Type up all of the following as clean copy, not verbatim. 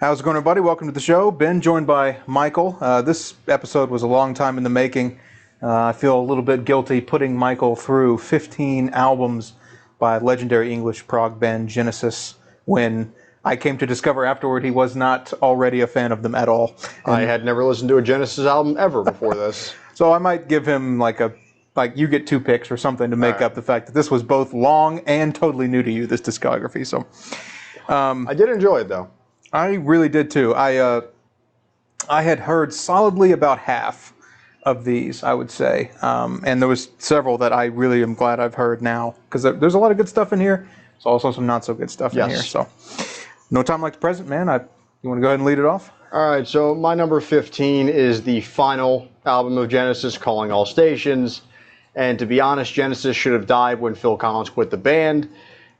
How's it going, everybody? Welcome to the show. Ben, joined by Michael. This episode was a long time in the making. I feel a little bit guilty putting Michael through 15 albums by legendary English prog band Genesis when I came to discover afterward he was not already a fan of them at all. I had never listened to a Genesis album ever before this. So I might give him like you get 2 picks or something to make up the fact that this was both long and totally new to you, this discography. So I did enjoy it, though. I really did too. I had heard solidly about half of these, I would say, and there was several that I really am glad I've heard now because there's a lot of good stuff in here. There's also some not so good stuff in here. So, no time like the present, man. You want to go ahead and lead it off? All right. So my number 15 is the final album of Genesis, Calling All Stations. And to be honest, Genesis should have died when Phil Collins quit the band.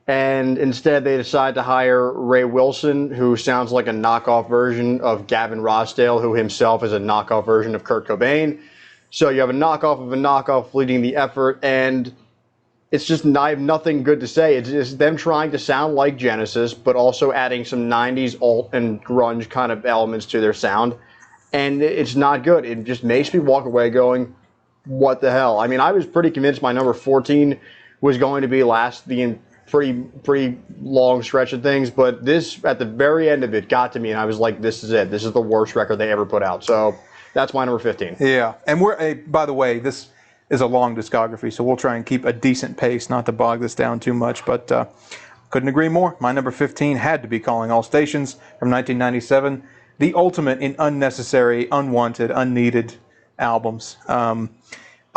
And instead, they decided to hire Ray Wilson, who sounds like a knockoff version of Gavin Rossdale, who himself is a knockoff version of Kurt Cobain. So you have a knockoff of a knockoff leading the effort, and it's just I have nothing good to say. It's just them trying to sound like Genesis, but also adding some 90s alt and grunge kind of elements to their sound. And it's not good. It just makes me walk away going, what the hell? I mean, I was pretty convinced my number 14 was going to be last the pretty long stretch of things, but this at the very end of it got to me, and I was like, this is it. This is the worst record they ever put out. So that's my number 15. Yeah, and by the way, this is a long discography, so we'll try and keep a decent pace, not to bog this down too much, but couldn't agree more. My number 15 had to be Calling All Stations from 1997, the ultimate in unnecessary, unwanted, unneeded albums.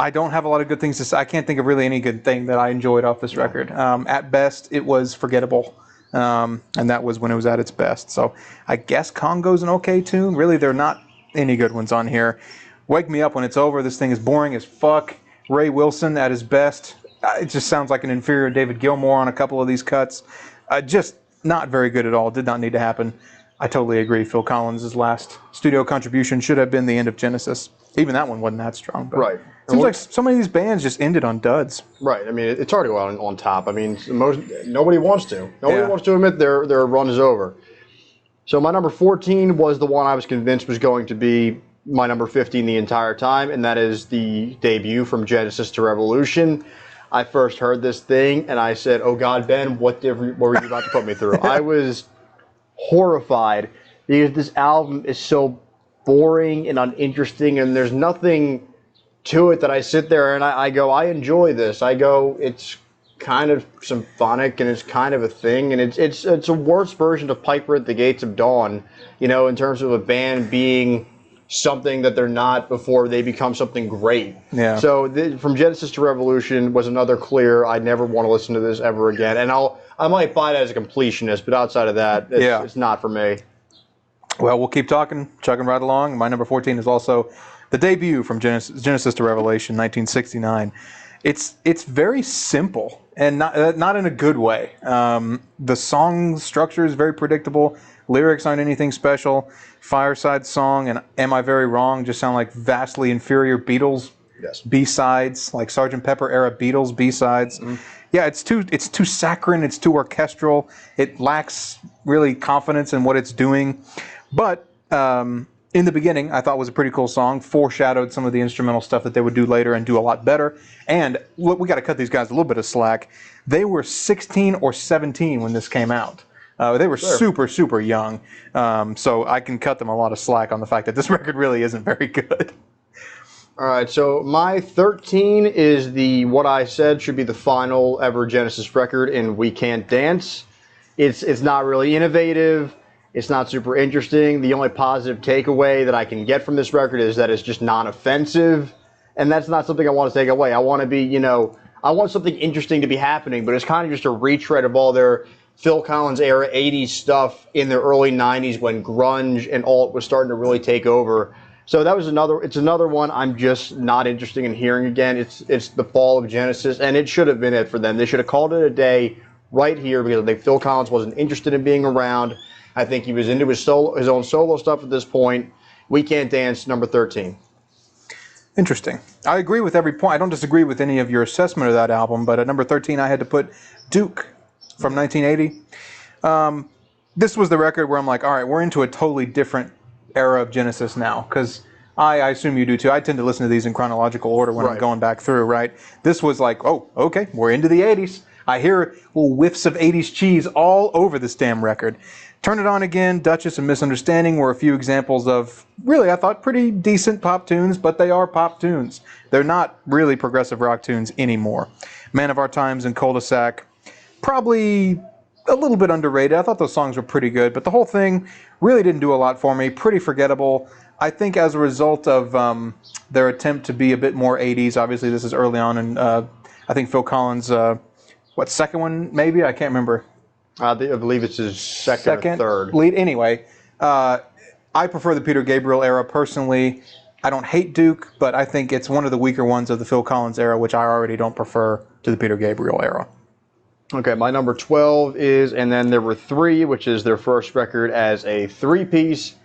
I don't have a lot of good things to say. I can't think of really any good thing that I enjoyed off this record. At best, it was forgettable, and that was when it was at its best. So I guess Congo's an okay tune. Really, there are not any good ones on here. Wake Me Up When It's Over. This thing is boring as fuck. Ray Wilson at his best. It just sounds like an inferior David Gilmour on a couple of these cuts. Just not very good at all. Did not need to happen. I totally agree. Phil Collins' last studio contribution should have been the end of Genesis. Even that one wasn't that strong. But right. Seems like so many of these bands just ended on duds. Right. I mean, it's hard to go out on top. I mean, nobody wants to. Nobody wants to admit their run is over. So my number 14 was the one I was convinced was going to be my number 15 the entire time, and that is the debut from Genesis to Revolution. I first heard this thing, and I said, oh, God, Ben, what were you about to put me through? I was horrified because this album is so boring and uninteresting, and there's nothing to it that I sit there and I go, I enjoy this. I go, it's kind of symphonic and it's kind of a thing, and it's a worse version of Piper at the Gates of Dawn, in terms of a band being something that they're not before they become something great. Yeah. So from Genesis to Revolution was another clear. I never want to listen to this ever again, and I might buy it as a completionist, but outside of that, it's not for me. Well, we'll keep chugging right along. My number 14 is also the debut from Genesis to Revelation, 1969. It's very simple and not in a good way. The song structure is very predictable. Lyrics aren't anything special. Fireside Song and Am I Very Wrong just sound like vastly inferior Beatles B-sides, like Sgt. Pepper era Beatles B-sides. Mm-hmm. Yeah, it's too saccharine. It's too orchestral. It lacks really confidence in what it's doing. But In the Beginning, I thought was a pretty cool song, foreshadowed some of the instrumental stuff that they would do later and do a lot better. And look, we got to cut these guys a little bit of slack. They were 16 or 17 when this came out. They were super, super young. So I can cut them a lot of slack on the fact that this record really isn't very good. All right, so my 13 is what I said should be the final ever Genesis record in We Can't Dance. It's not really innovative. It's not super interesting. The only positive takeaway that I can get from this record is that it's just non-offensive. And that's not something I want to take away. I want to be, I want something interesting to be happening, but it's kind of just a retread of all their Phil Collins era 80s stuff in the early 90s when grunge and alt was starting to really take over. So that was another one I'm just not interested in hearing again. It's the fall of Genesis, and it should have been it for them. They should have called it a day right here because I think Phil Collins wasn't interested in being around. I think he was into his own solo stuff at this point. We Can't Dance, number 13. Interesting. I agree with every point. I don't disagree with any of your assessment of that album, but at number 13 I had to put Duke from 1980. this was the record where I'm like, all right, we're into a totally different era of Genesis now, because I assume you do too. I tend to listen to these in chronological order when I'm going back through, right? This was like, oh, okay, we're into the 80s. I hear little whiffs of 80s cheese all over this damn record. Turn It On Again, Duchess, and Misunderstanding were a few examples of, really, I thought, pretty decent pop tunes, but they are pop tunes. They're not really progressive rock tunes anymore. Man of Our Times and Cul-de-sac, probably a little bit underrated. I thought those songs were pretty good, but the whole thing really didn't do a lot for me. Pretty forgettable. I think as a result of their attempt to be a bit more 80s, obviously this is early on, and I think Phil Collins, second one maybe? I can't remember. I believe it's his second or third. Lead. Anyway, I prefer the Peter Gabriel era personally. I don't hate Duke, but I think it's one of the weaker ones of the Phil Collins era, which I already don't prefer to the Peter Gabriel era. Okay, my number 12 is And Then There Were Three, which is their first record as a three-piece.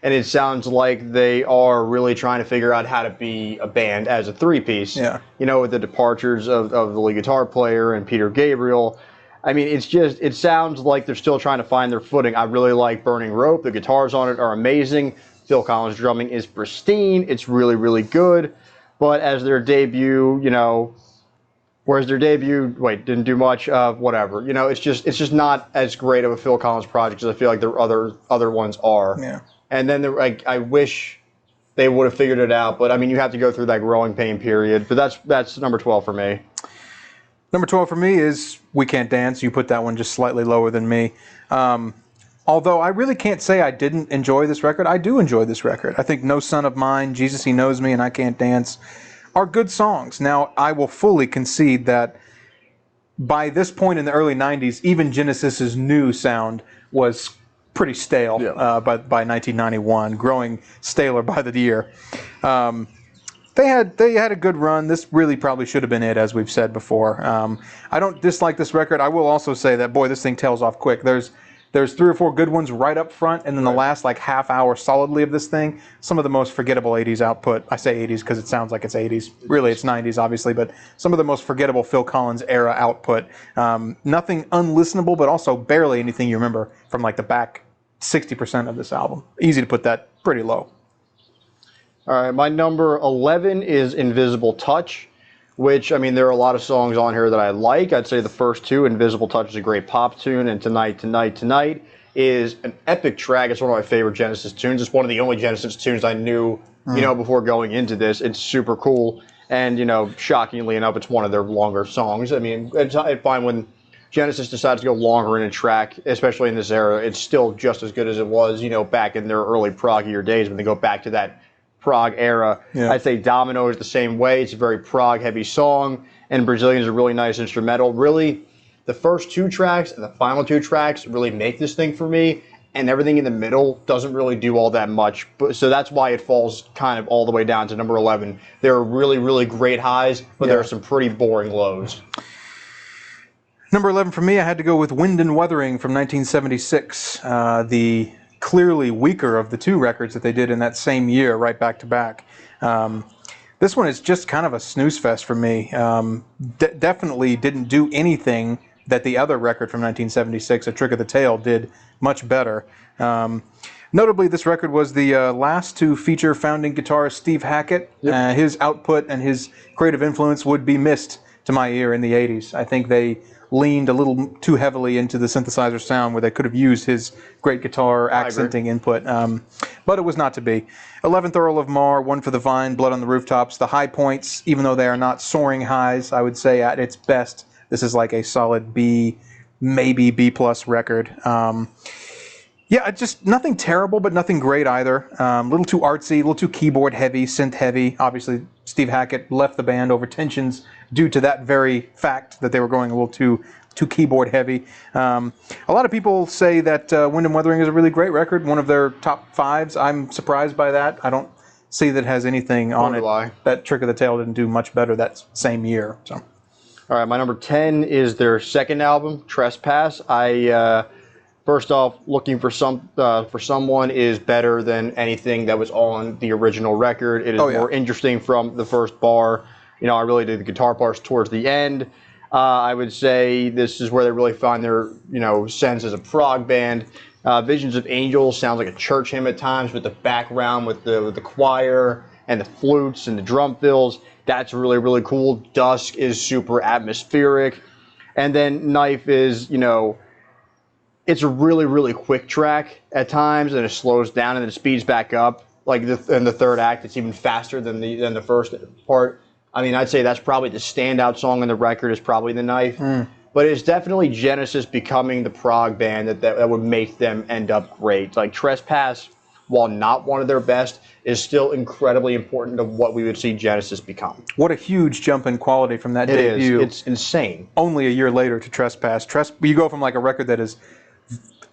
And it sounds like they are really trying to figure out how to be a band as a three-piece. Yeah. You know, with the departures of the lead guitar player and Peter Gabriel. I mean, it sounds like they're still trying to find their footing. I really like Burning Rope. The guitars on it are amazing. Phil Collins' drumming is pristine. It's really, really good. But as their debut, didn't do much of whatever. It's just not as great of a Phil Collins project as I feel like their other ones are. Yeah. And then I wish they would have figured it out, but I mean, you have to go through that growing pain period. But that's number 12 for me. Number 12 for me is We Can't Dance. You put that one just slightly lower than me. Although I really can't say I didn't enjoy this record. I do enjoy this record. I think No Son of Mine, Jesus He Knows Me, and I Can't Dance are good songs. Now, I will fully concede that by this point in the early 90s, even Genesis's new sound was pretty stale by 1991, growing staler by the year. They had a good run. This really probably should have been it, as we've said before. I don't dislike this record. I will also say that, boy, this thing tails off quick. There's 3 or 4 good ones right up front, and then the last half hour solidly of this thing, some of the most forgettable 80s output. I say 80s because it sounds like it's 80s. Really, it's 90s, obviously, but some of the most forgettable Phil Collins era output. Nothing unlistenable, but also barely anything you remember from the back 60% of this album. Easy to put that pretty low. All right, my number 11 is Invisible Touch, which, I mean, there are a lot of songs on here that I like. I'd say the first two, Invisible Touch is a great pop tune, and Tonight, Tonight, Tonight is an epic track. It's one of my favorite Genesis tunes. It's one of the only Genesis tunes I knew, before going into this. It's super cool, and, shockingly enough, it's one of their longer songs. I mean, I find when Genesis decides to go longer in a track, especially in this era, it's still just as good as it was, back in their early proggier days when they go back to that prog era. Yeah. I'd say Domino is the same way. It's a very prog-heavy song, and Brazilian is a really nice instrumental. Really, the first 2 tracks and the final 2 tracks really make this thing for me, and everything in the middle doesn't really do all that much. So that's why it falls kind of all the way down to number 11. There are really, really great highs, but there are some pretty boring lows. Number 11 for me, I had to go with Wind and Wuthering from 1976, the clearly weaker of the 2 records that they did in that same year, right back to back. This one is just kind of a snooze fest for me. Definitely didn't do anything that the other record from 1976, A Trick of the Tail, did much better. Notably, this record was the last to feature founding guitarist Steve Hackett. Yep. His output and his creative influence would be missed to my ear in the 80s. I think they leaned a little too heavily into the synthesizer sound where they could have used his great guitar accenting input. But it was not to be. 11th Earl of Mar, One for the Vine, Blood on the Rooftops. The high points, even though they are not soaring highs, I would say at its best, this is like a solid B, maybe B+ record. Just nothing terrible, but nothing great either. A little too artsy, a little too keyboard heavy, synth heavy. Obviously, Steve Hackett left the band over tensions due to that very fact that they were going a little too keyboard heavy. A lot of people say that Wind and Wuthering is a really great record, one of their top 5s. I'm surprised by that. I don't see that it has anything on it. That Trick of the Tail didn't do much better that same year. So, all right, my number 10 is their second album, Trespass. First off, Looking for Someone is better than anything that was on the original record. It is more interesting from the first bar. I really did the guitar parts towards the end. I would say this is where they really find their, sense as a prog band. Visions of Angels sounds like a church hymn at times with the background, with the choir and the flutes and the drum fills. That's really, really cool. Dusk is super atmospheric. And then Knife is, it's a really, really quick track at times, and it slows down and then it speeds back up. Like in the third act, it's even faster than the first part. I mean, I'd say that's probably the standout song on the record is probably The Knife. But it's definitely Genesis becoming the prog band that would make them end up great. Like Trespass, while not one of their best, is still incredibly important to what we would see Genesis become. What a huge jump in quality from that debut. It's insane. Only a year later to Trespass. You go from like a record that is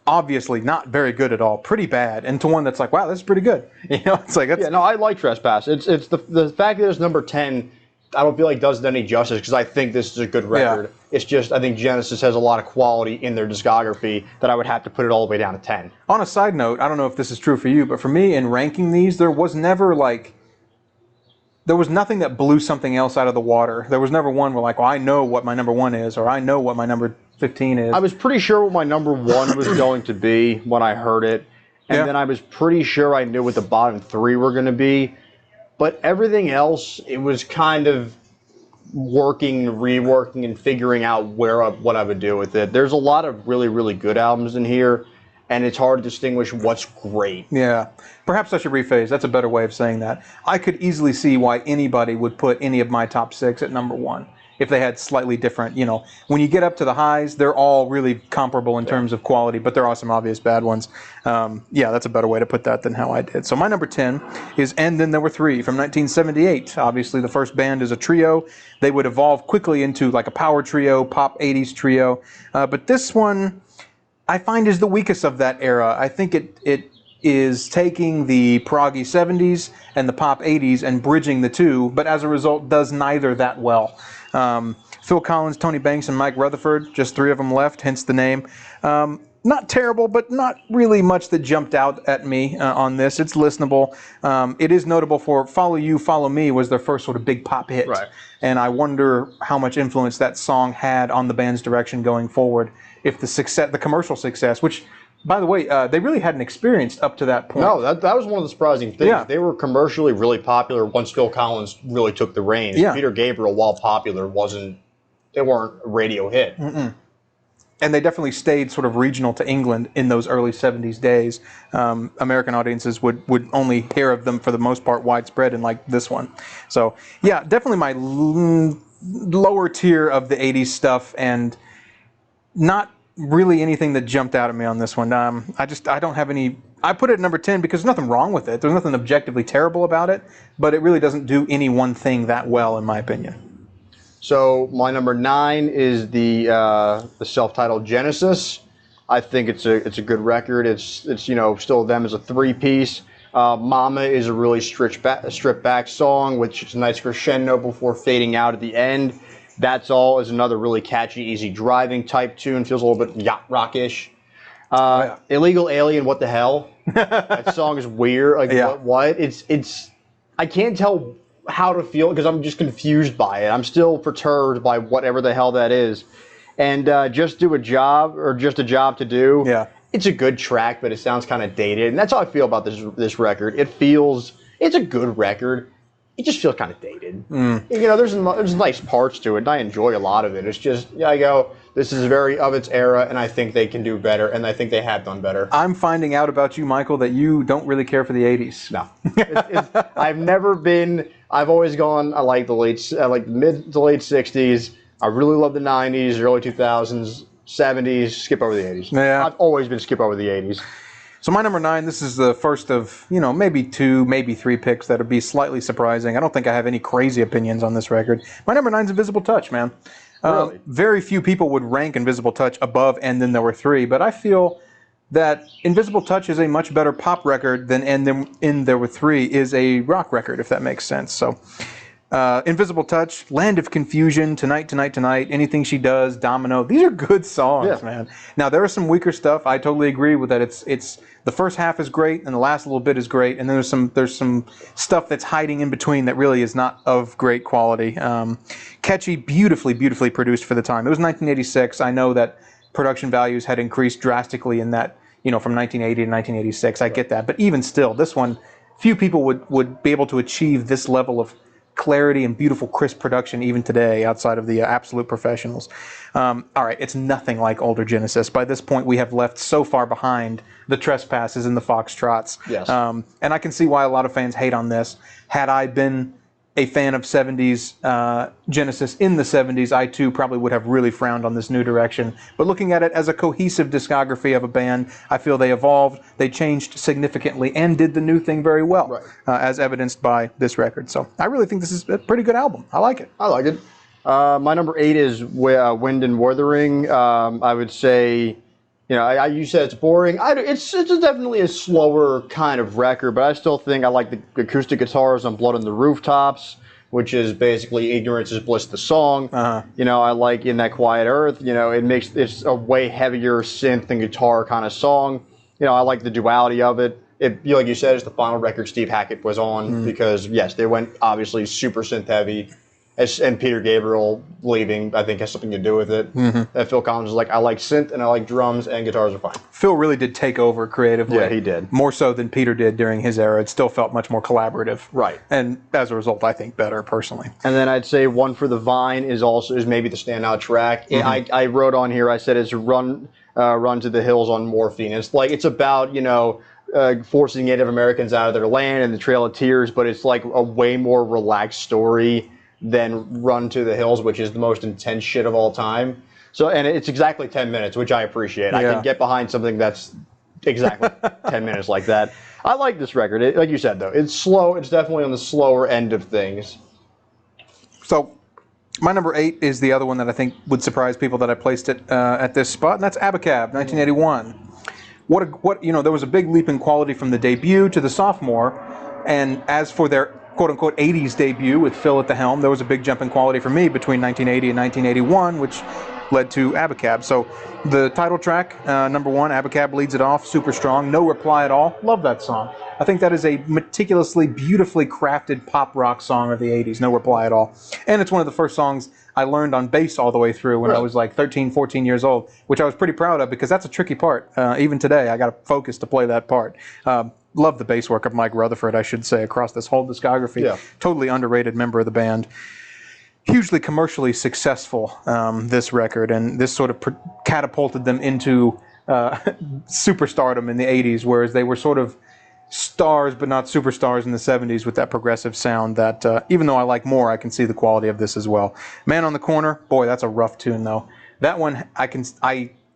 obviously not very good at all, pretty bad, and to one that's like, wow, this is pretty good. It's like that's, yeah. No, I like Trespass. It's the fact that it's number 10. I don't feel like does it any justice because I think this is a good record. Yeah. It's just I think Genesis has a lot of quality in their discography that I would have to put it all the way down to 10. On a side note, I don't know if this is true for you, but for me in ranking these, there was nothing that blew something else out of the water. There was never one where like, well, I know what my number 1 is, or I know what my number 15 is. I was pretty sure what my number 1 was going to be when I heard it, and then I was pretty sure I knew what the bottom 3 were going to be. But everything else, it was kind of working, reworking, and figuring out what I would do with it. There's a lot of really, really good albums in here, and it's hard to distinguish what's great. Yeah. Perhaps I should rephrase. That's a better way of saying that. I could easily see why anybody would put any of my top 6 at number 1 if they had slightly different, when you get up to the highs, they're all really comparable in terms of quality, but there are some obvious bad ones. Yeah, that's a better way to put that than how I did. So my number 10 is And Then There Were Three from 1978. Obviously, the first band is a trio. They would evolve quickly into like a power trio, pop 80s trio. But this one, I find, is the weakest of that era. I think it is taking the proggy 70s and the pop 80s and bridging the two, but as a result does neither that well. Phil Collins, Tony Banks, and Mike Rutherford, just 3 of them left, hence the name. Not terrible, but not really much that jumped out at me on this. It's listenable. It is notable for Follow You, Follow Me was their first sort of big pop hit. Right. And I wonder how much influence that song had on the band's direction going forward. If the commercial success, which, by the way, they really hadn't experienced up to that point. No, that was one of the surprising things. Yeah. They were commercially really popular once Phil Collins really took the reins. Yeah. Peter Gabriel, while popular, they weren't a radio hit. Mm-mm. And they definitely stayed sort of regional to England in those early 70s days. American audiences would only hear of them for the most part widespread in like this one. So, yeah, definitely my lower tier of the 80s stuff, and not really anything that jumped out at me on this one. I don't have any. I put it at number 10 because there's nothing wrong with it. There's nothing objectively terrible about it, but it really doesn't do any one thing that well, in my opinion. So my number 9 is the self-titled Genesis. I think it's a good record. It's still them as a 3-piece. Mama is a really stripped back song, which is a nice crescendo before fading out at the end. That's All is another really catchy, easy driving type tune. Feels a little bit yacht rockish. Illegal Alien, What the Hell? That song is weird. Like what? It's I can't tell how to feel because I'm just confused by it. I'm still perturbed by whatever the hell that is. And Just a Job to Do. Yeah. It's a good track, but it sounds kind of dated. And that's how I feel about this record. It's a good record. It just feels kind of dated. There's nice parts to it, and I enjoy a lot of it. It's just, I go, this is very of its era, and I think they can do better, and I think they have done better. I'm finding out about you, Michael, that you don't really care for the 80s. No. I've always gone, I like the mid to late 60s. I really love the 90s, early 2000s, 70s, skip over the 80s. Yeah. I've always been skip over the 80s. So my number 9, this is the first of, maybe 2, maybe 3 picks that would be slightly surprising. I don't think I have any crazy opinions on this record. My number 9 is Invisible Touch, man. Really? Very few people would rank Invisible Touch above And Then There Were Three, but I feel that Invisible Touch is a much better pop record than And Then There Were Three is a rock record, if that makes sense. So, Invisible Touch, Land of Confusion, Tonight, Tonight, Tonight, Anything She Does, Domino. These are good songs, man. Now, there is some weaker stuff. I totally agree with that. It's the first half is great, and the last little bit is great, and then there's some stuff that's hiding in between that really is not of great quality. Catchy, beautifully produced for the time. It was 1986. I know that production values had increased drastically in that from 1980 to 1986. I get that. But even still, this one, few people would be able to achieve this level of clarity and beautiful, crisp production even today outside of the absolute professionals. All right, it's nothing like older Genesis. By this point, we have left so far behind the Trespasses and the Foxtrots. Yes. And I can see why a lot of fans hate on this. Had I been a fan of 70s Genesis in the 70s, I too probably would have really frowned on this new direction. But looking at it as a cohesive discography of a band, I feel they evolved, they changed significantly, and did the new thing very well, Right. As evidenced by this record. So I really think this is a pretty good album. I like it. I like it. My number 8 is Wind and Wuthering. I would say, you said it's boring. It's definitely a slower kind of record, but I still think I like the acoustic guitars on Blood on the Rooftops, which is basically Ignorance is Bliss the song. I like In That Quiet Earth. It's a way heavier synth and guitar kind of song. I like the duality of it. Like you said, it's the final record Steve Hackett was on because, yes, they went obviously super synth heavy. And Peter Gabriel leaving, I think, has something to do with it. That Phil Collins was like, I like synth and I like drums and guitars are fine. Phil really did take over creatively. Yeah, he did. More so than Peter did during his era. It still felt much more collaborative. Right. And as a result, I think better personally. And then I'd say One for the Vine is maybe the standout track. I wrote on here, I said it's Run to the Hills on Morphine. It's about, forcing Native Americans out of their land and the Trail of Tears, but it's like a way more relaxed story than Run to the Hills, which is the most intense shit of all time. So, and it's exactly 10 minutes, which I appreciate. I can get behind something that's exactly 10 minutes like that. I like this record. Like you said, though, it's slow. It's definitely on the slower end of things. So, my number 8 is the other one that I think would surprise people that I placed it at this spot, and that's Abacab, 1981. There was a big leap in quality from the debut to the sophomore, and as for their quote-unquote 80s debut with Phil at the helm, there was a big jump in quality for me between 1980 and 1981, which led to Abacab. So the title track, number 1, Abacab leads it off, super strong, No Reply at All. Love that song. I think that is a meticulously, beautifully crafted pop rock song of the 80s, No Reply at All. And it's one of the first songs I learned on bass all the way through when I was like 13, 14 years old, which I was pretty proud of because that's a tricky part. Even today, I got to focus to play that part. Love the bass work of Mike Rutherford, I should say, across this whole discography. Yeah. Totally underrated member of the band. Hugely commercially successful, this record, and this sort of catapulted them into superstardom in the 80s, whereas they were sort of stars but not superstars in the 70s with that progressive sound that, even though I like more, I can see the quality of this as well. Man on the Corner, boy, that's a rough tune, though. That one, I can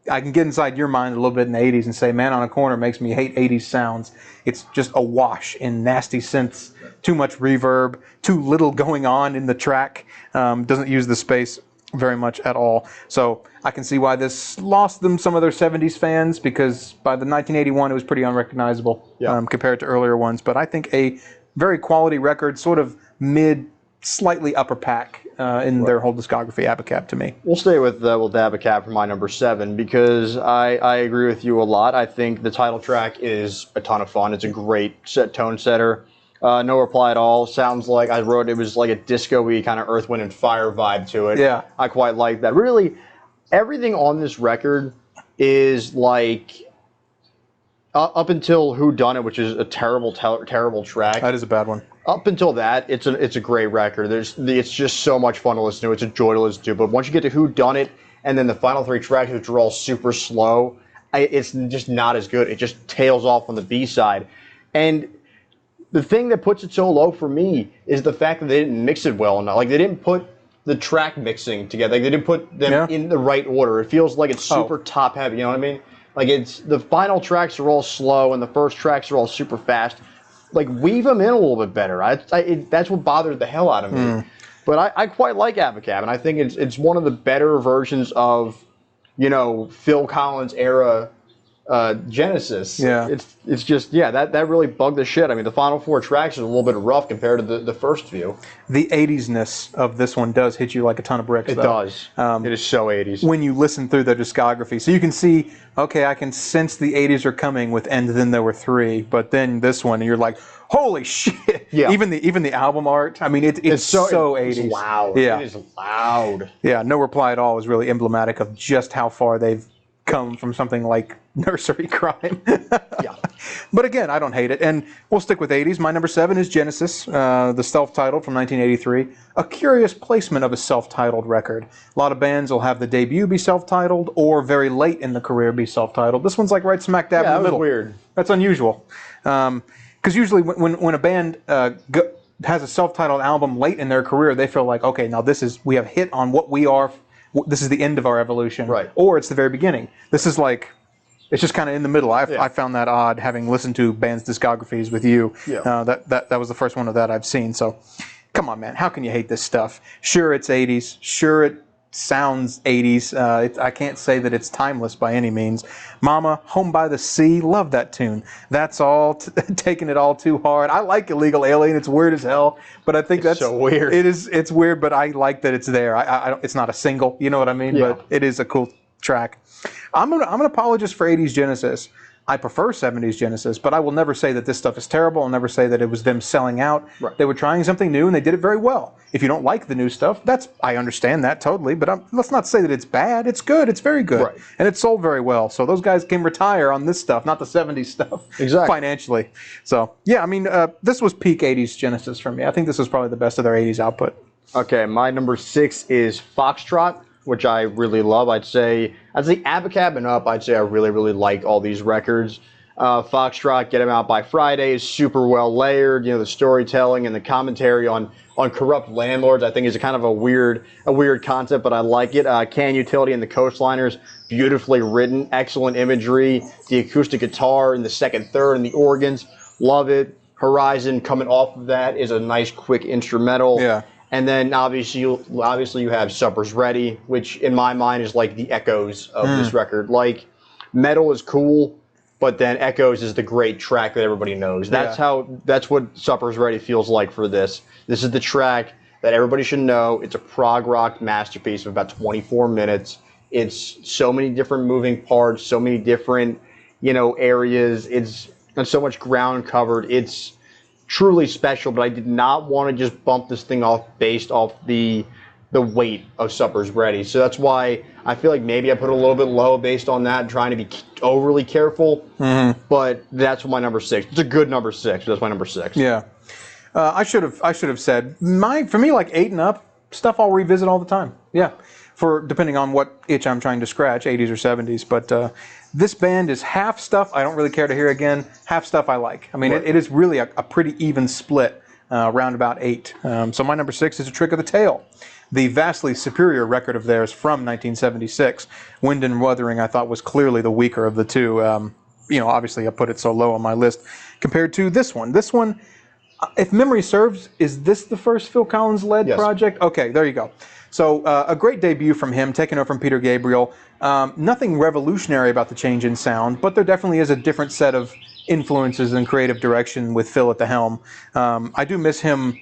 get inside your mind a little bit in the 80s and say, Man on a Corner makes me hate 80s sounds. It's just a wash in nasty synths, too much reverb, too little going on in the track, doesn't use the space very much at all. So I can see why this lost them some of their 70s fans, because by the 1981 it was pretty unrecognizable compared to earlier ones. But I think a very quality record, sort of mid, slightly upper pack in their whole discography, Abacab to me. We'll stay with Abacab for my number 7 because I agree with you a lot. I think the title track is a ton of fun. It's a great tone setter. No Reply at All sounds like, I wrote, it was like a disco-y kind of Earth, Wind, and Fire vibe to it. Yeah. I quite like that. Really, everything on this record is like, up until Who Done It, which is a terrible track. That is a bad one. Up until that, it's a great record. It's just so much fun to listen to. It's a joy to listen to. But once you get to Who Done It, and then the final 3 tracks, which are all super slow, it's just not as good. It just tails off on the B-side. And the thing that puts it so low for me is the fact that they didn't mix it well enough. Like, they didn't put the track mixing together. Like, they didn't put them in the right order. It feels like it's super top heavy. You know what I mean? Like, the final tracks are all slow and the first tracks are all super fast. Like, weave them in a little bit better. That's what bothered the hell out of me. But I quite like Abacab, and I think it's one of the better versions of, Phil Collins era Genesis. Yeah. It's just, that really bugged the shit. I mean, the final 4 tracks are a little bit rough compared to the first few. The 80s-ness of this one does hit you like a ton of bricks, It does. It is so 80s. When you listen through their discography. So you can see, okay, I can sense the 80s are coming with And Then There Were 3, but then this one, and you're like, holy shit. Yeah. Even the album art, I mean, it's so 80s. It's loud. Yeah. It is loud. Yeah, No Reply at All is really emblematic of just how far they've come from something like nursery crime. Yeah. But again, I don't hate it. And we'll stick with 80s. My number 7 is Genesis, the self-titled from 1983. A curious placement of a self-titled record. A lot of bands will have the debut be self-titled or very late in the career be self-titled. This one's like right smack dab in the middle. That was weird. That's unusual. Because usually when a band has a self-titled album late in their career, they feel like, okay, now we have hit on what we are. This is the end of our evolution. Right. Or it's the very beginning. This is like... It's just kind of in the middle. Yeah. I found that odd, having listened to bands' discographies with you. Yeah. That was the first one of that I've seen. So, come on, man. How can you hate this stuff? Sure, it's 80s. Sure, it sounds 80s. I can't say that it's timeless by any means. Mama, Home by the Sea, love that tune. That's all, taking it all too hard. I like Illegal Alien. It's weird as hell. But I think that's so weird. It's weird, but I like that it's there. It's not a single. You know what I mean? Yeah. But it is a cool track. I'm an apologist for 80s Genesis. I prefer 70s Genesis, but I will never say that this stuff is terrible. I'll never say that it was them selling out. Right. They were trying something new, and they did it very well. If you don't like the new stuff, I understand that totally, but let's not say that it's bad. It's good. It's very good. Right. And it sold very well. So those guys can retire on this stuff, not the 70s stuff. Exactly. Financially. So, yeah, I mean, this was peak 80s Genesis for me. I think this was probably the best of their 80s output. Okay, my number 6 is Foxtrot, which I really love. I'd say Abacab and up, I'd say I really, really like all these records. Foxtrot, Get 'Em Out by Friday is super well layered. You know, the storytelling and the commentary on corrupt landlords, I think, is a kind of a weird concept, but I like it. Can Utility and the Coastliners, beautifully written, excellent imagery. The acoustic guitar in the second, third, and the organs, love it. Horizon, coming off of that, is a nice, quick instrumental. Yeah. And then obviously you have Supper's Ready, which in my mind is like the Echoes of this record. Like, Metal is cool, but then Echoes is the great track that everybody knows. That's what Supper's Ready feels like for this. This is the track that everybody should know. It's a prog rock masterpiece of about 24 minutes. It's so many different moving parts, so many different, areas. It's so much ground covered. It's truly special, but I did not want to just bump this thing off based off the weight of Supper's Ready. So that's why I feel like maybe I put it a little bit low based on that, trying to be overly careful. Mm-hmm. But that's my number 6. It's a good number 6. That's my number 6. Yeah. I should have said for me, like 8 and up stuff I'll revisit all the time. Yeah. Depending on what itch I'm trying to scratch, 80s or 70s. But this band is half stuff I don't really care to hear again, half stuff I like. I mean, right. it is really a pretty even split, around about 8. So my number 6 is A Trick of the Tail, the vastly superior record of theirs from 1976. Wind and Wuthering, I thought, was clearly the weaker of the two. Obviously I put it so low on my list compared to this one. This one, if memory serves, is this the first Phil Collins-led project? Okay, there you go. So a great debut from him, taking over from Peter Gabriel. Nothing revolutionary about the change in sound, but there definitely is a different set of influences and creative direction with Phil at the helm. I do miss him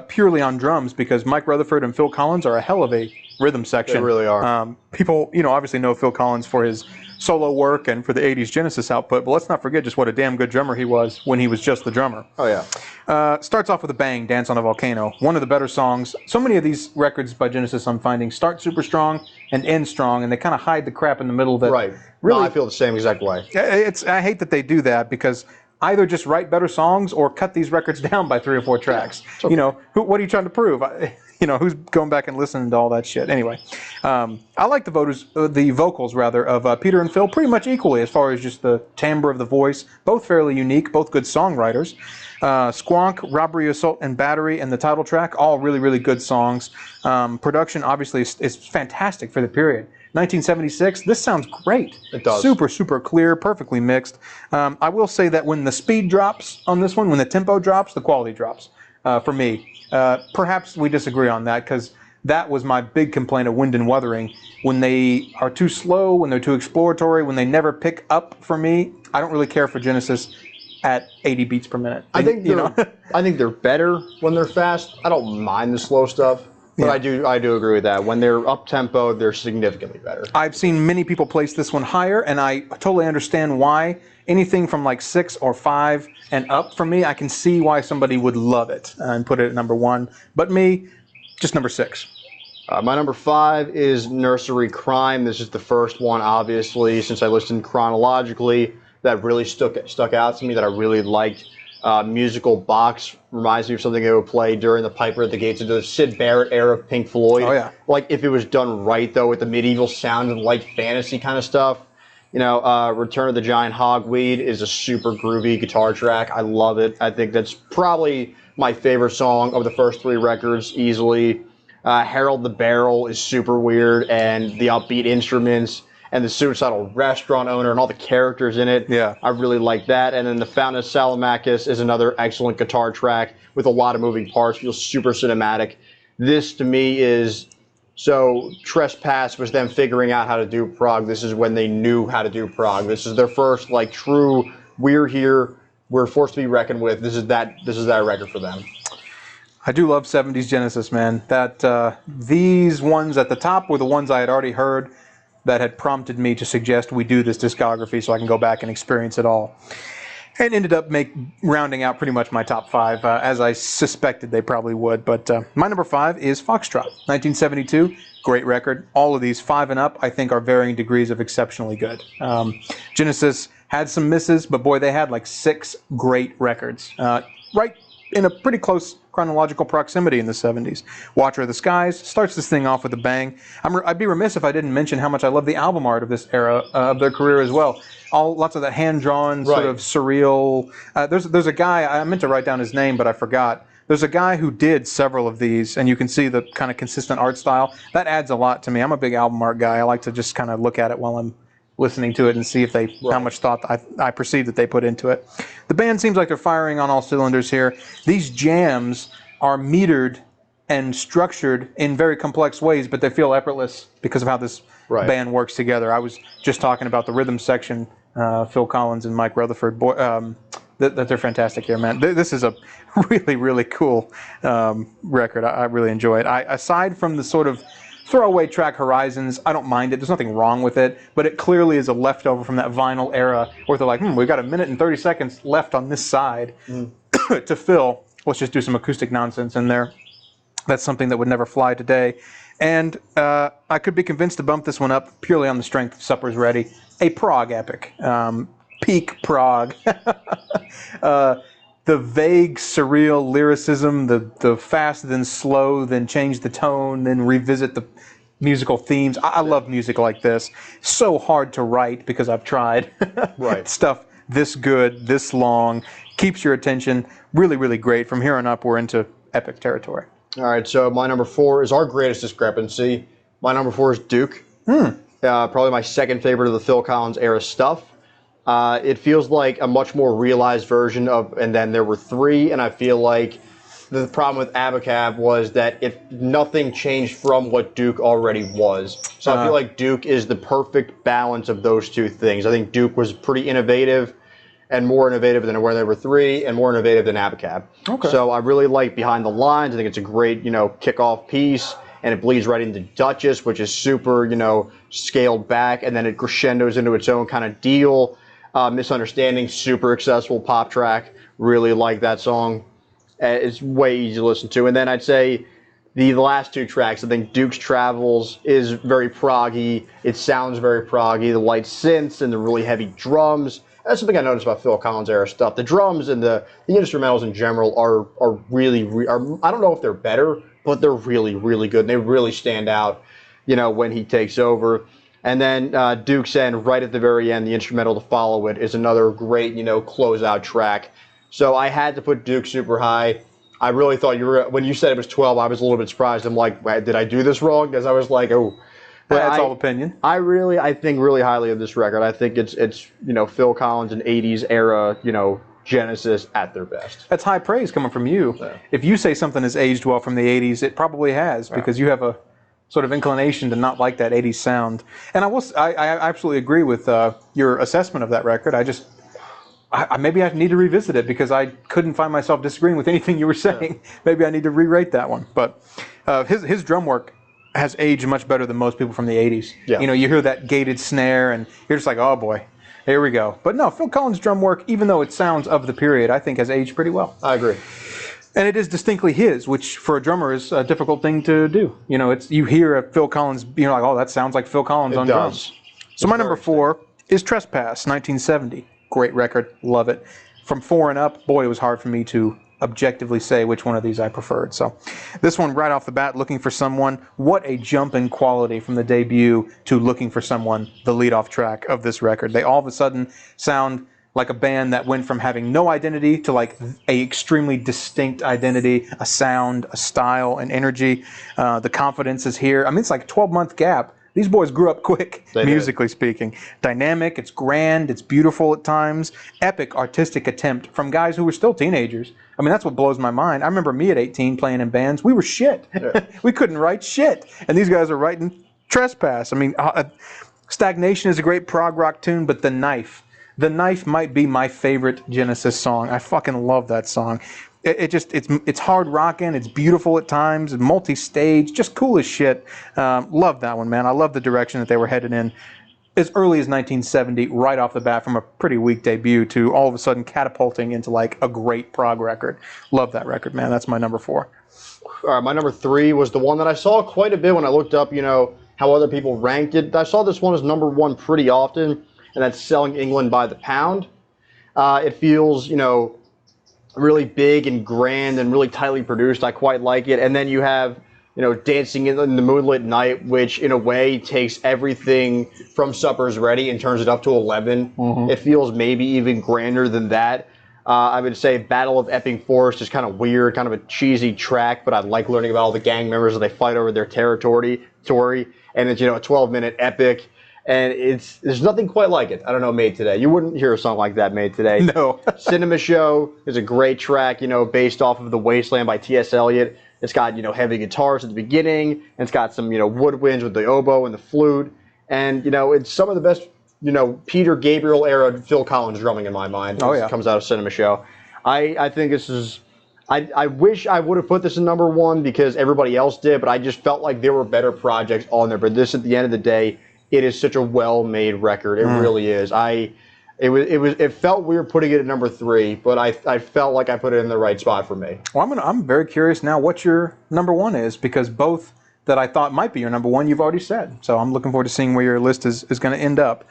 purely on drums because Mike Rutherford and Phil Collins are a hell of a rhythm section. They really are. People, obviously know Phil Collins for his solo work and for the 80s Genesis output, but let's not forget just what a damn good drummer he was when he was just the drummer. Oh, yeah. Starts off with a bang, Dance on a Volcano. One of the better songs. So many of these records by Genesis I'm finding start super strong and end strong, and they kind of hide the crap in the middle that right. Really, no, I feel the same exact way. I hate that they do that because either just write better songs or cut these records down by 3 or 4 tracks. Yeah, okay. What are you trying to prove? Who's going back and listening to all that shit? Anyway, I like the vocals of Peter and Phil pretty much equally as far as just the timbre of the voice. Both fairly unique, both good songwriters. Squonk, Robbery, Assault, and Battery, and the title track, all really, really good songs. Production, obviously, is fantastic for the period. 1976, this sounds great. It does. Super, super clear, perfectly mixed. I will say that when the speed drops on this one, when the tempo drops, the quality drops for me. Perhaps we disagree on that because that was my big complaint of Wind and Wuthering. When they are too slow, when they're too exploratory, when they never pick up for me, I don't really care for Genesis at 80 beats per minute. I think they're better when they're fast. I don't mind the slow stuff. But yeah. I do agree with that. When they're up-tempo, they're significantly better. I've seen many people place this one higher, and I totally understand why. Anything from like 6 or 5 and up for me, I can see why somebody would love it and put it at number 1. But me, just number 6. My number 5 is Nursery Crime. This is the first one, obviously, since I listened chronologically, that really stuck out to me, that I really liked. Musical Box reminds me of something they would play during the Piper at the Gates of the Syd Barrett era of Pink Floyd. Oh, yeah. Like, if it was done right, though, with the medieval sound and light fantasy kind of stuff. Return of the Giant Hogweed is a super groovy guitar track. I love it. I think that's probably my favorite song of the first 3 records, easily. Harold the Barrel is super weird, and the upbeat instruments and the suicidal restaurant owner and all the characters in it. Yeah. I really like that. And then The Fountain of Salamacus is another excellent guitar track with a lot of moving parts, feels super cinematic. This, to me, is... So Trespass was them figuring out how to do prog. This is when they knew how to do prog. This is their first, like, true, we're here, we're forced to be reckoned with. This is that record for them. I do love 70s Genesis, man. These ones at the top were the ones I had already heard that had prompted me to suggest we do this discography so I can go back and experience it all. And ended up rounding out pretty much my top 5, as I suspected they probably would. But my number 5 is Foxtrot, 1972. Great record. All of these 5 and up, I think, are varying degrees of exceptionally good. Genesis had some misses, but boy, they had like 6 great records. Right in a pretty close chronological proximity in the 70s. Watcher of the Skies starts this thing off with a bang. I'd be remiss if I didn't mention how much I love the album art of this era of their career as well. Lots of that hand-drawn, sort of surreal. There's a guy, I meant to write down his name, but I forgot. There's a guy who did several of these, and you can see the kind of consistent art style. That adds a lot to me. I'm a big album art guy. I like to just kind of look at it while I'm listening to it and see if how much thought I perceive that they put into it. The band seems like they're firing on all cylinders here. These jams are metered and structured in very complex ways, but they feel effortless because of how this band works together. I was just talking about the rhythm section, Phil Collins and Mike Rutherford. That they're fantastic here, man. This is a really, really cool record. I really enjoy it. Aside from the sort of throwaway track Horizons, I don't mind it. There's nothing wrong with it, but it clearly is a leftover from that vinyl era where they're like, we've got 1 minute and 30 seconds left on this side to fill. Let's just do some acoustic nonsense in there. That's something that would never fly today. And I could be convinced to bump this one up purely on the strength of Supper's Ready, a prog epic. Peak prog. The vague, surreal lyricism, the fast, then slow, then change the tone, then revisit the musical themes. I love music like this. So hard to write because I've tried. Stuff this good, this long, keeps your attention. Really, really great. From here on up, we're into epic territory. All right, so my number 4 is our greatest discrepancy. My number 4 is Duke. Probably my second favorite of the Phil Collins era stuff. It feels like a much more realized version of, and then there were 3, and I feel like the problem with Abacab was that nothing changed from what Duke already was. So I feel like Duke is the perfect balance of those 2 things. I think Duke was pretty innovative, and more innovative than Where There Were 3, and more innovative than Abacab. So I really like Behind the Lines. I think it's a great, kickoff piece, and it bleeds right into Duchess, which is super, scaled back, and then it crescendos into its own kind of deal. Misunderstanding, super accessible pop track. Really like that song. It's way easy to listen to. And then I'd say the last 2 tracks, I think Duke's Travels is very proggy. It sounds very proggy. The light synths and the really heavy drums. That's something I noticed about Phil Collins era stuff. The drums and the instrumentals in general are really, I don't know if they're better, but they're really, really good. And they really stand out, when he takes over. And then Duke's End, right at the very end, the instrumental to follow it, is another great, closeout track. So I had to put Duke super high. I really thought when you said it was 12, I was a little bit surprised. I'm like, did I do this wrong? Because I was like, oh. But that's all opinion. I think really highly of this record. I think it's Phil Collins and 80s era, Genesis at their best. That's high praise coming from you. Yeah. If you say something has aged well from the 80s, it probably has, because you have a sort of inclination to not like that 80s sound. And I absolutely agree with your assessment of that record. Maybe I need to revisit it because I couldn't find myself disagreeing with anything you were saying. Maybe I need to re-rate that one. But his drum work has aged much better than most people from the 80s. Yeah. You hear that gated snare and you're just like, oh boy, here we go. But no, Phil Collins' drum work, even though it sounds of the period, I think has aged pretty well. I agree. And it is distinctly his, which for a drummer is a difficult thing to do. You know, it's you hear a Phil Collins, you're like, oh, that sounds like Phil Collins on drums. So my number 4 is Trespass, 1970. Great record, love it. From 4 and up, boy, it was hard for me to objectively say which one of these I preferred. So this one right off the bat, Looking for Someone, what a jump in quality from the debut to Looking for Someone, the lead-off track of this record. They all of a sudden sound like a band that went from having no identity to like a extremely distinct identity, a sound, a style, an energy. The confidence is here. I mean, it's like a 12-month gap. These boys grew up quick, musically speaking. Dynamic, it's grand, it's beautiful at times. Epic artistic attempt from guys who were still teenagers. I mean, that's what blows my mind. I remember me at 18 playing in bands. We were shit. Yeah. We couldn't write shit. And these guys are writing Trespass. I mean, Stagnation is a great prog rock tune, but The Knife might be my favorite Genesis song. I fucking love that song. It's hard rocking. It's beautiful at times. Multi-stage, just cool as shit. Love that one, man. I love the direction that they were headed in as early as 1970, right off the bat, from a pretty weak debut to all of a sudden catapulting into like a great prog record. Love that record, man. That's my number 4. All right, my number 3 was the one that I saw quite a bit when I looked up, how other people ranked it. I saw this one as number 1 pretty often, and that's Selling England by the Pound. It feels, really big and grand and really tightly produced. I quite like it. And then you have, Dancing in the Moonlit Night, which in a way takes everything from Supper's Ready and turns it up to 11. Mm-hmm. It feels maybe even grander than that. I would say Battle of Epping Forest is kind of weird, kind of a cheesy track, but I like learning about all the gang members as they fight over their territory. And it's, a 12-minute epic. And there's nothing quite like it. I don't know, made today. You wouldn't hear a song like that made today. No. Cinema Show is a great track, based off of The Wasteland by T.S. Eliot. It's got, heavy guitars at the beginning, and it's got some, woodwinds with the oboe and the flute. And, it's some of the best, Peter Gabriel era Phil Collins drumming in my mind. Oh, yeah. It comes out of Cinema Show. I think this is... I wish I would have put this in number 1 because everybody else did, but I just felt like there were better projects on there. But this, at the end of the day, it is such a well-made record. It really is. It felt weird putting it at number 3, but I felt like I put it in the right spot for me. Well, I'm very curious now what your number 1 is, because both that I thought might be your number 1 you've already said. So I'm looking forward to seeing where your list is going to end up.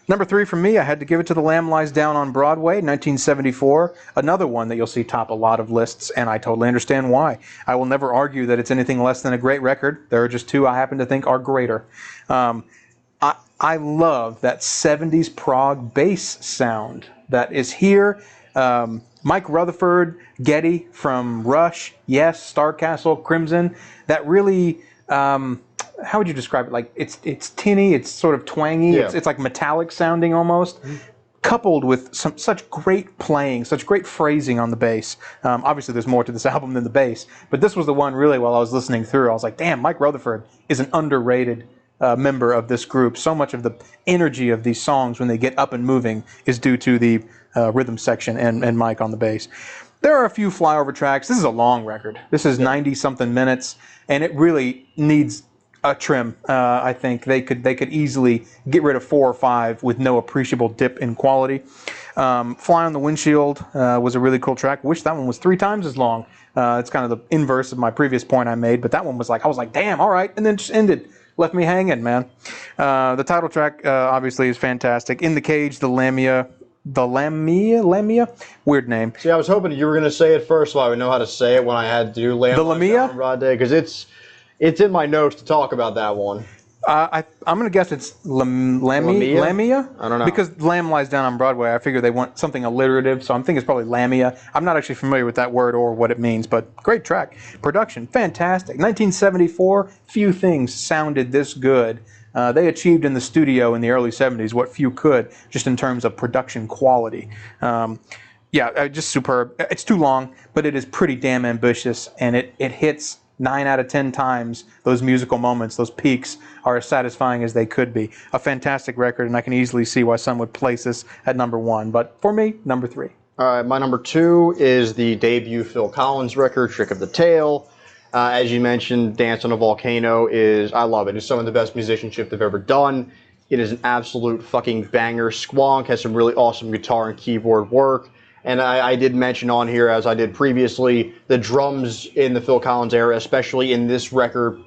Number 3 for me, I had to give it to The Lamb Lies Down on Broadway, 1974. Another one that you'll see top a lot of lists, and I totally understand why. I will never argue that it's anything less than a great record. There are just 2 I happen to think are greater. I love that 70s prog bass sound that is here. Mike Rutherford, Getty from Rush, Yes, Starcastle, Crimson. That really, how would you describe it? Like it's tinny, it's sort of twangy, yeah. it's like metallic sounding almost. Mm-hmm. Coupled with such great playing, such great phrasing on the bass. Obviously, there's more to this album than the bass, but this was the one really, while I was listening through, I was like, damn, Mike Rutherford is an underrated member of this group. So much of the energy of these songs when they get up and moving is due to the rhythm section and Mike on the bass. There are a few flyover tracks. This is a long record. This is 90-something minutes, and it really needs a trim. I think they could easily get rid of 4 or 5 with no appreciable dip in quality. Fly on the Windshield was a really cool track. Wish that one was 3 times as long. It's kind of the inverse of my previous point I made, but that one was like, I was like, damn, all right, and then just ended. Left me hanging, man. The title track obviously is fantastic. In the Cage, the Lamia, weird name. See, I was hoping you were going to say it first so I would know how to say it when I had to do Lamia. The Lamia? Rod Day, because it's in my notes to talk about that one. I'm going to guess it's Lamia? I don't know. Because Lamb Lies Down on Broadway, I figure they want something alliterative, so I'm thinking it's probably Lamia. I'm not actually familiar with that word or what it means, but great track. Production, fantastic. 1974, few things sounded this good. They achieved in the studio in the early 70s what few could, just in terms of production quality. Just superb. It's too long, but it is pretty damn ambitious, and it hits 9 out of 10 times those musical moments, those peaks, are as satisfying as they could be. A fantastic record, and I can easily see why some would place this at number 1. But for me, number 3. All right, my number 2 is the debut Phil Collins record, Trick of the Tail. As you mentioned, Dance on a Volcano I love it. It's some of the best musicianship they've ever done. It is an absolute fucking banger. Squonk has some really awesome guitar and keyboard work. And I did mention on here, as I did previously, the drums in the Phil Collins era, especially in this record,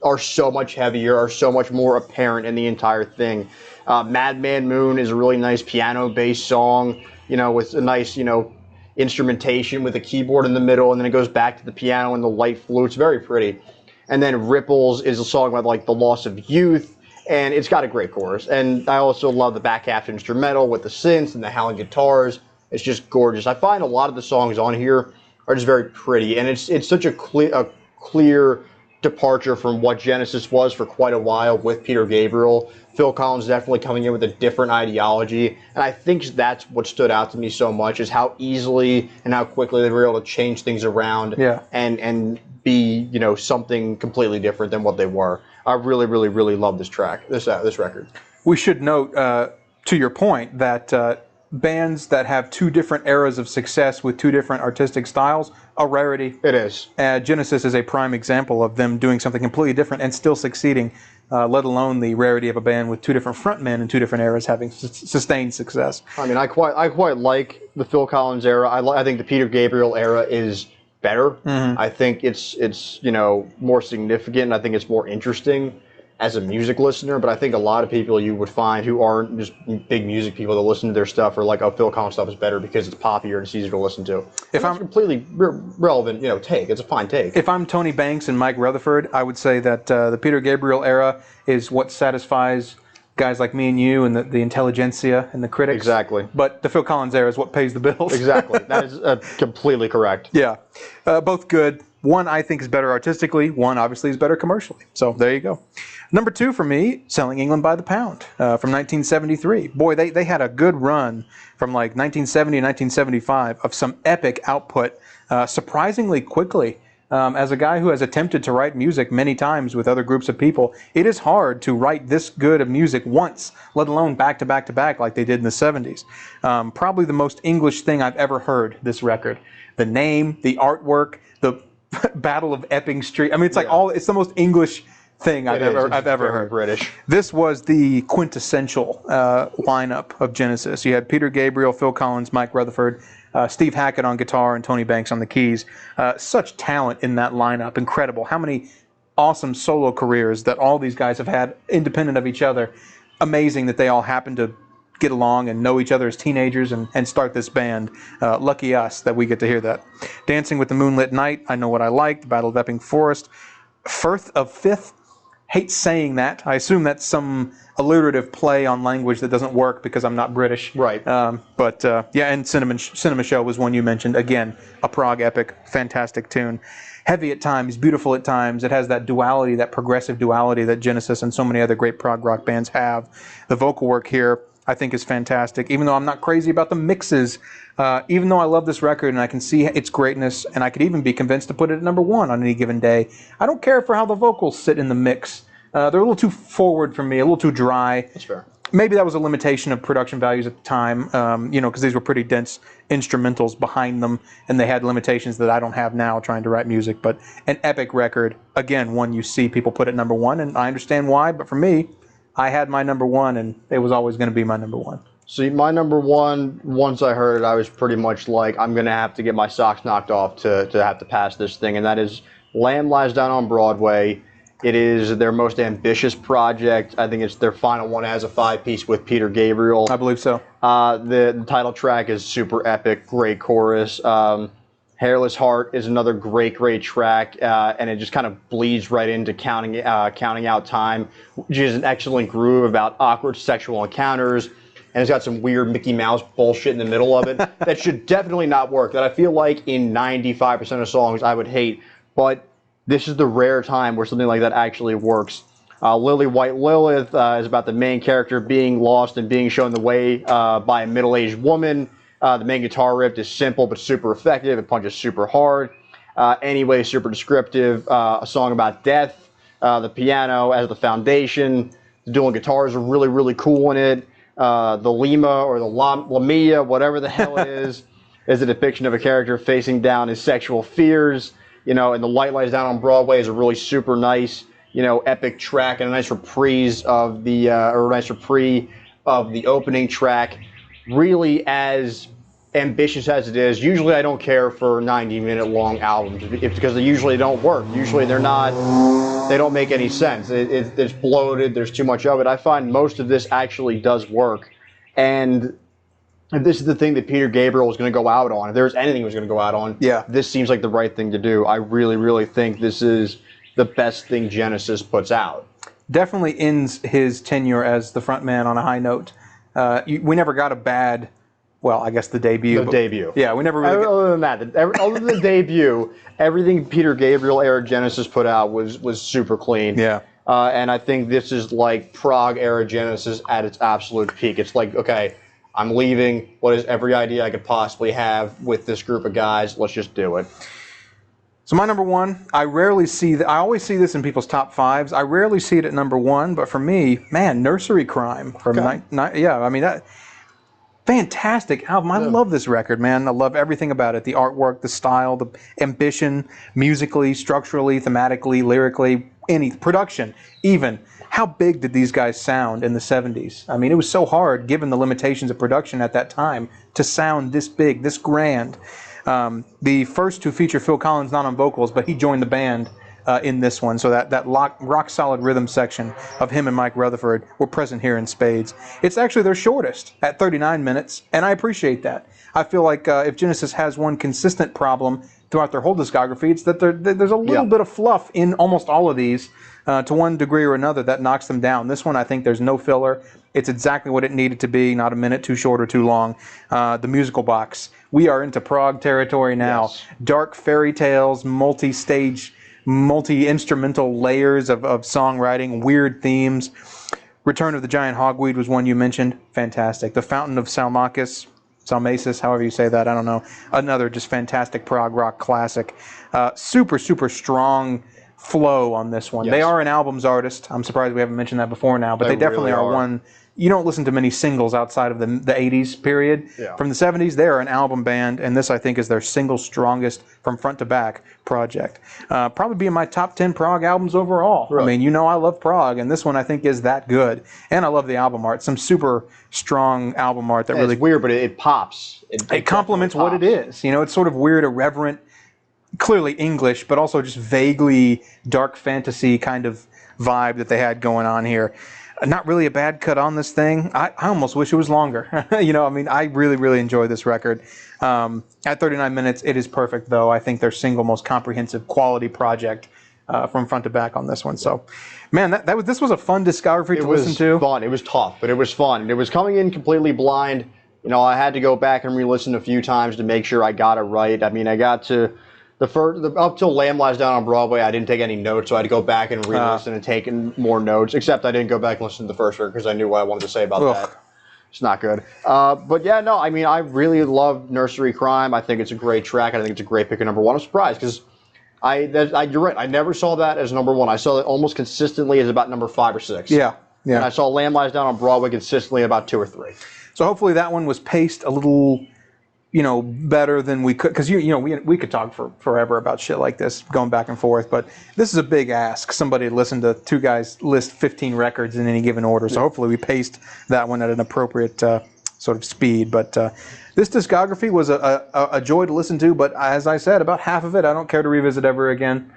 are so much heavier, are so much more apparent in the entire thing. Madman Moon is a really nice piano-based song, with a nice, instrumentation with a keyboard in the middle, and then it goes back to the piano and the light flutes. Very pretty. And then Ripples is a song about like the loss of youth, and it's got a great chorus. And I also love the back half instrumental with the synths and the howling guitars. It's just gorgeous. I find a lot of the songs on here are just very pretty, and it's such a clear departure from what Genesis was for quite a while with Peter Gabriel. Phil Collins definitely coming in with a different ideology, and I think that's what stood out to me so much, is how easily and how quickly they were able to change things around and be, something completely different than what they were. I really, really, really love this track, this record. We should note, to your point, that bands that have two different eras of success with two different artistic styles, a rarity. It is. Genesis is a prime example of them doing something completely different and still succeeding, let alone the rarity of a band with two different frontmen in two different eras having sustained success. I mean, I quite like the Phil Collins era. I think the Peter Gabriel era is better. Mm-hmm. I think it's more significant. I think it's more interesting as a music listener, but I think a lot of people you would find who aren't just big music people that listen to their stuff are like, oh, Phil Collins stuff is better because it's poppier and it's easier to listen to. If I'm completely relevant, take. It's a fine take. If I'm Tony Banks and Mike Rutherford, I would say that the Peter Gabriel era is what satisfies guys like me and you and the intelligentsia and the critics. Exactly. But the Phil Collins era is what pays the bills. Exactly. That is completely correct. Yeah. Both good. One I think is better artistically. One obviously is better commercially. So there you go. Number 2 for me, Selling England by the Pound from 1973. Boy, they had a good run from like 1970 to 1975 of some epic output surprisingly quickly. As a guy who has attempted to write music many times with other groups of people, it is hard to write this good of music once, let alone back to back to back like they did in the 70s. Probably the most English thing I've ever heard, this record. The name, the artwork, the Battle of Epping Street. I mean, it's like it's the most English thing I've ever heard. British. This was the quintessential lineup of Genesis. You had Peter Gabriel, Phil Collins, Mike Rutherford, Steve Hackett on guitar, and Tony Banks on the keys. Such talent in that lineup. Incredible. How many awesome solo careers that all these guys have had independent of each other. Amazing that they all happened to get along and know each other as teenagers and start this band. Lucky us that we get to hear that. Dancing with the Moonlit Night, I Know What I Like, The Battle of Epping Forest. Firth of Fifth, hate saying that. I assume that's some alliterative play on language that doesn't work because I'm not British. Right. And Cinema Show was one you mentioned. Again, a prog epic, fantastic tune. Heavy at times, beautiful at times. It has that duality, that progressive duality that Genesis and so many other great prog rock bands have. The vocal work here, I think, is fantastic. Even though I'm not crazy about the mixes, even though I love this record and I can see its greatness, and I could even be convinced to put it at number 1 on any given day, I don't care for how the vocals sit in the mix. They're a little too forward for me, a little too dry. That's fair. Maybe that was a limitation of production values at the time, because these were pretty dense instrumentals behind them, and they had limitations that I don't have now trying to write music. But an epic record, again, one you see people put at number 1, and I understand why, but for me, I had my number 1, and it was always going to be my number 1. See, my number 1, once I heard it, I was pretty much like, I'm going to have to get my socks knocked off to have to pass this thing, and that is Lamb Lies Down on Broadway. It is their most ambitious project. I think it's their final one as a 5-piece with Peter Gabriel. I believe so. The title track is super epic, great chorus. Hairless Heart is another great track, and it just kind of bleeds right into Counting Out Time, which is an excellent groove about awkward sexual encounters, and it's got some weird Mickey Mouse bullshit in the middle of it that should definitely not work, that I feel like in 95% of songs I would hate, but this is the rare time where something like that actually works. Lily White Lilith is about the main character being lost and being shown the way by a middle-aged woman. The main guitar riff is simple but super effective. It punches super hard. Anyway, super descriptive. A song about death. The piano as the foundation. The dual guitars are really, really cool in it. The Lima or the Lamia, whatever the hell it is a depiction of a character facing down his sexual fears. And The Light Lies Down on Broadway is a really super nice, epic track, and a nice reprise of the opening track. Really as ambitious as it is, usually I don't care for 90-minute long albums because they usually don't work. Usually they don't make any sense. It's bloated. There's too much of it. I find most of this actually does work, and this is the thing that Peter Gabriel was going to go out on. If there's anything he was going to go out on, this seems like the right thing to do. I really, really think this is the best thing Genesis puts out. Definitely ends his tenure as the frontman on a high note. We never got a bad. Well, I guess the debut. Debut. Yeah, we never really. Other than that, other than the debut, everything Peter Gabriel era Genesis put out was super clean. Yeah. And I think this is like prog era Genesis at its absolute peak. It's like, okay, I'm leaving. What is every idea I could possibly have with this group of guys? Let's just do it. So my number one, I rarely see that. I always see this in people's top fives. I rarely see it at number one, but for me, man, Nursery Crime from that. Fantastic album. I love this record, man. I love everything about it. The artwork, the style, the ambition, musically, structurally, thematically, lyrically, any production, even. How big did these guys sound in the 70s? I mean, it was so hard, given the limitations of production at that time, to sound this big, this grand. The first to feature Phil Collins not on vocals, but he joined the band in this one, so that rock solid rhythm section of him and Mike Rutherford were present here in spades. It's actually their shortest at 39 minutes, and I appreciate that. I feel like if Genesis has one consistent problem throughout their whole discography, it's that there's a little bit of fluff in almost all of these to one degree or another that knocks them down. This one, I think there's no filler. It's exactly what it needed to be, not a minute too short or too long. The musical box. We are into prog territory now. Yes. Dark fairy tales, multi-stage, multi-instrumental layers of songwriting, weird themes. Return of the Giant Hogweed was one you mentioned. Fantastic. The Fountain of Salmacis, however you say that, I don't know. Another just fantastic prog rock classic. Super, super strong flow on this one. Yes. They are an albums artist. I'm surprised we haven't mentioned that before now, but they definitely really are one. You don't listen to many singles outside of the 80s period. Yeah. From the 70s, they are an album band, and this, I think, is their single strongest from front to back project. Probably be in my top 10 prog albums overall. Really? I mean, you know I love prog, and this one, I think, is that good. And I love the album art. Some super strong album art that really... It's weird, but it pops. It complements what it is. You know, it's sort of weird, irreverent, clearly English, but also just vaguely dark fantasy kind of vibe that they had going on here. Not really a bad cut on this thing. I almost wish it was longer. You know, I mean, I really, really enjoy this record. At 39 minutes, it is perfect, though. I think their single most comprehensive quality project from front to back on this one. So, man, this was a fun discography to listen to. It was fun. It was tough, but it was fun. It was coming in completely blind. You know, I had to go back and re-listen a few times to make sure I got it right. I mean, I got to... up till Lamb Lies Down on Broadway, I didn't take any notes, so I had to go back and re-listen and take more notes, except I didn't go back and listen to the first record because I knew what I wanted to say about that. It's not good. But yeah, no, I mean, I really love Nursery Crime. I think it's a great track. I think it's a great pick at number one. I'm surprised because you're right. I never saw that as number one. I saw it almost consistently as about number 5 or 6. Yeah. And I saw Lamb Lies Down on Broadway consistently about 2 or 3. So hopefully that one was paced a little... better than we could, because we could talk for forever about shit like this, going back and forth. But this is a big ask. Somebody listen to two guys list 15 records in any given order. So hopefully we paced that one at an appropriate sort of speed. But this discography was a joy to listen to. But as I said, about half of it I don't care to revisit ever again.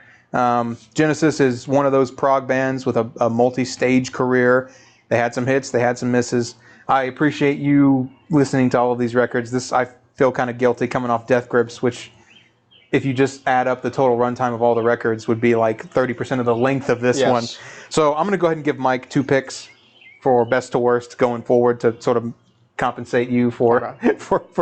Genesis is one of those prog bands with a multi-stage career. They had some hits, they had some misses. I appreciate you listening to all of these records. I feel kind of guilty coming off Death Grips, which, if you just add up the total runtime of all the records, would be like 30% of the length of this one. So I'm going to go ahead and give Mike 2 picks for best to worst going forward to sort of compensate you for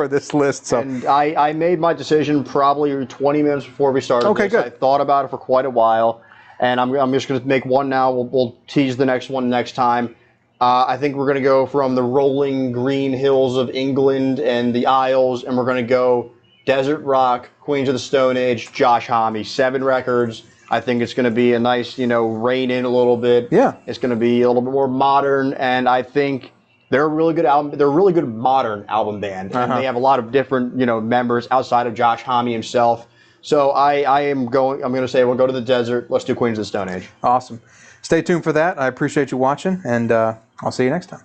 this list. So, and I made my decision probably 20 minutes before we started. Okay, good. I thought about it for quite a while, and I'm just going to make one now. We'll tease the next one next time. I think we're going to go from the rolling green hills of England and the Isles, and we're going to go desert rock, Queens of the Stone Age, Josh Homme, 7 records. I think it's going to be a nice, rein in a little bit. Yeah. It's going to be a little bit more modern, and I think they're a really good album. They're a really good modern album band, and they have a lot of different, members outside of Josh Homme himself. So I'm going to say we'll go to the desert. Let's do Queens of the Stone Age. Awesome. Stay tuned for that. I appreciate you watching, and I'll see you next time.